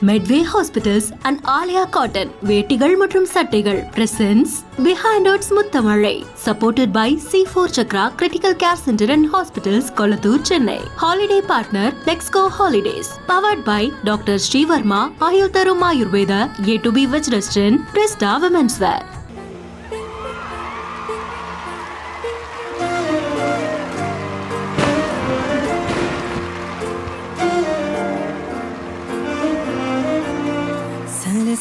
Medway Hospitals and Alia Cotton வேட்டிகள் மற்றும் சட்டைகள் presents Behind Odds முத்தமழை supported by C4 Chakra Critical Care Center and Hospitals Kolattur Chennai. Holiday partner Lexco Holidays powered by Dr. Srivarma Ayurtharum Ayurveda A2B Veg Restaurant Presta Women's Wear.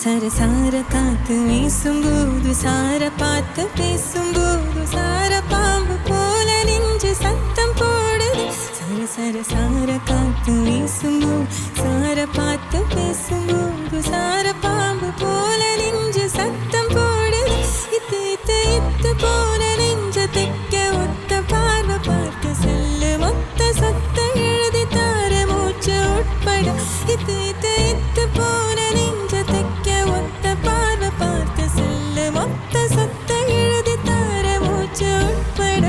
சர சார காத்து வீசும்போது சார பார்த்து பேசும்போது சார பாம்பு போல நெஞ்சு சத்தம் போடுது. சர சர சார காத்து வீசும்போது சார பார்த்து பேசும்போது சார பாம்பு போல நெஞ்சு சத்தம் போடுது. இத்து இத்து இத்து போல நெஞ்ச தைக்க ஒத்த பார்வை பார்த்து செல்லு மொத்த சத்த எழுதி தார மூச்சு உட்பட. இத்து இத்து இத்து போல நெஞ்ச தைக்க ஒத்த பார்வை பார்த்து செல்லு மொத்த சத்த எழுதி தார மூச்சு உட்பட.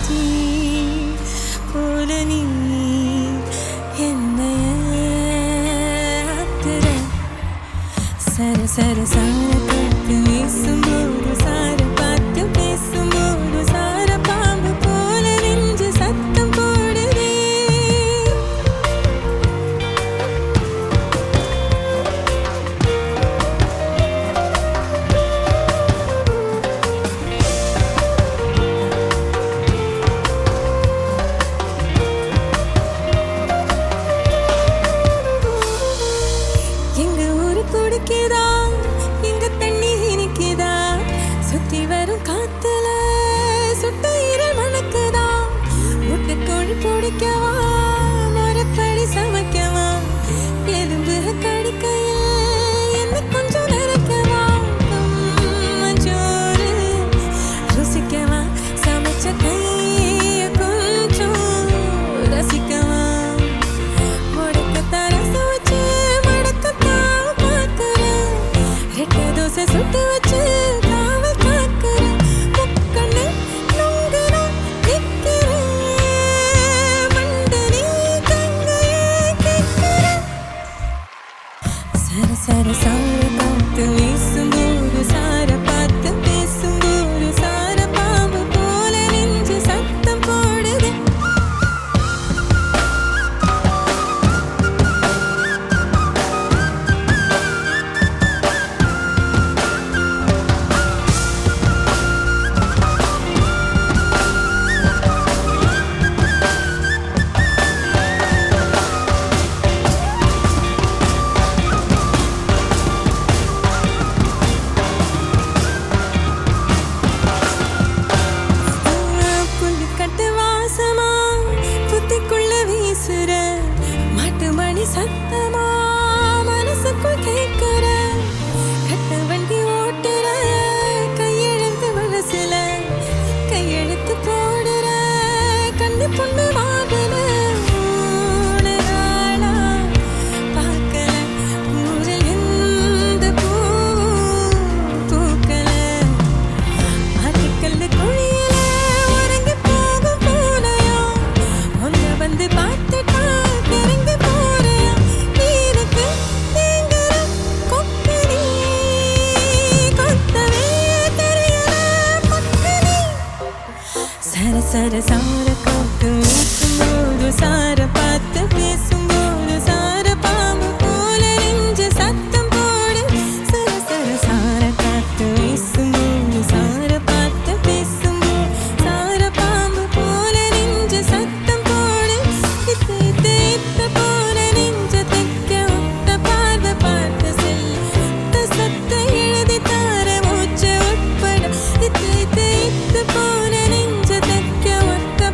நீ போல நீ என்னையாக்குற. சர சர சார காத்து வீசும்போது சார பார்த்து பேசும்போது சார பாம்பு போல நெஞ்சு சத்தம் போடுதே. எங்க ஊரு குடிக்குதா, எங்க தண்ணி இனிக்குதா, சுத்தி வரும் காத்துல சுட்ட இரல் மணக்குதா. முட்டைக்கோழி பிடிக்கவா, மரப்படி சமைக்கவா, எலும்பு கடிக்கையில் என்ன கொஞ்சம் நினைக்கவா. மஞ்சோறு ருசிக்கவா, சமைச்ச கைய கொஞ்சம் ரசிக்கவா. முடக்கத்தான் ரசம் வச்சு மடக்கத்தான் பார்க்கிறேன். ரெட்டை தோசை சுட்டு வச்சு காவல் காக்கிறேன். முக்கண்ணு நுங்குனா நிற்கிறேன். மண்டனி தங்கையே கேட்கிறேன். சர சர சார காத்து வீசும்போது சார பார்த்து பேசும்போது சார பாம்பு போல நெஞ்சு சத்தம் போடுது. புல்லுக்கட்டு வாசமா புத்திக்குள்ள வீசுற, மாட்டு மணி சத்தமா மனசுக்குள் கேட்கிற. கட்ட வண்டி ஓட்டுற கையெழுத்து மனசுல, கையெழுத்து போடுற கண்ணு பொண்ணு வாகன. ஊனகாலா பார்க்கல ஊரில் எந்த பூ பூக்கல. ஆட்டுக்கல்லு குழியில உறங்கி போகும் பூனையா, ஒன்ன வந்து பார்த்துட்டா கிறங்கி போறியா. நீருக்கு நீங்கிற கொக்கனி, கொத்தவே தெரியல பக்கனி. சர சர சார காத்து வீசும்போது சார பார்த்து பேசும்போது சார பாம்பு போல நெஞ்சு சத்தம் போடு. சர சர சார காத்து வீசும்போது சார பார்த்து பேசும்போது சார பாம்பு போல நெஞ்சு சத்தம் போடு. இத்து இத்து இத்து போல நெஞ்ச தைக்க ஒத்த பார்வை பார்த்து செல்ல சத்த எழுதி தார மூச்சு உட்பட. இத்து இத்து இத்து போல நெஞ்ச தைக்க ஒத்த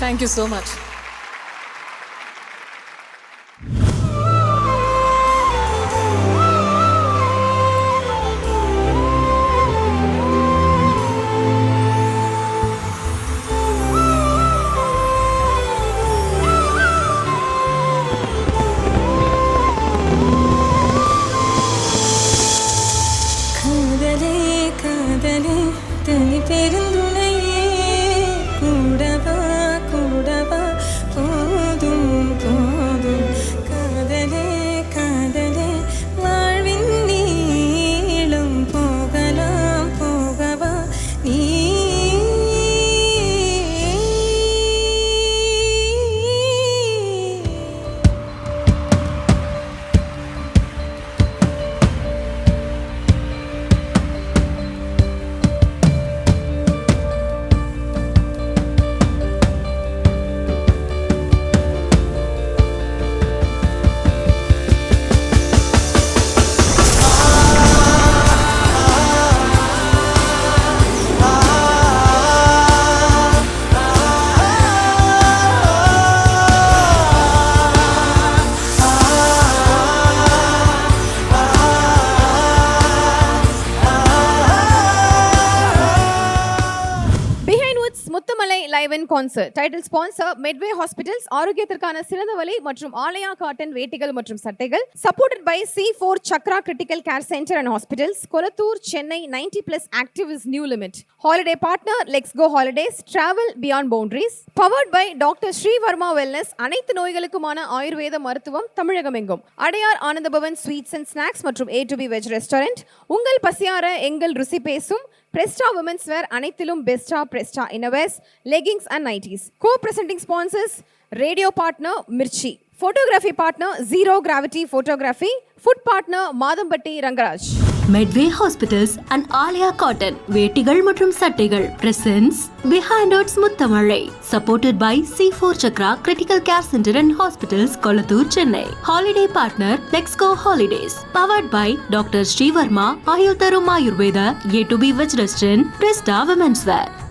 தேங்க்யூ ஸோ மச். தனி பெருந்துணையே கூடவா கூடவா போதும் போதும் காதலே காதலே வாழ்வின் நீளும் போகலாம் போகவா நீ Muthumalai live in concert. Title sponsor Medway hospitals, ஆரோக்கியத்திற்கான சிறந்த வழி மற்றும் ஆலயா காட்டன் வேட்டிகள் மற்றும் சட்டைகள். Supported by C4 Chakra critical care centre and hospitals, Kolathur, Chennai. 90+ active is new limit. Holiday partner let's go holidays, travel beyond boundaries. Powered by doctor Srivarma wellness, அனைத்து நோய்களுக்குமான ஆயுர்வேத மருத்துவம் தமிழகம் எங்கும். Adyar Ananda Bhavan sweets and snacks மற்றும் A to B veg restaurant. உங்கள் பசியார எங்கள் ருசி பேசும் Presta Women's Wear, அனைத்திலும் பெஸ்டா Presta Innerwears, leggings and nighties. Co-presenting sponsors, radio partner Mirchi, photography partner Zero Gravity Photography, food partner Madambatti Rangaraj. Medway hospitals and Aalaya cotton வேட்டிகள் மற்றும் சட்டைகள் presents behind arts Muthamazhai. Supported by C4 Chakra critical care centre and hospitals, Kolathur, Chennai. Holiday partner let's go holidays. Powered by doctor Srivarma, ஆயுள் தரும் Ayurveda, A to B veg restaurant, Presta Women's Wear.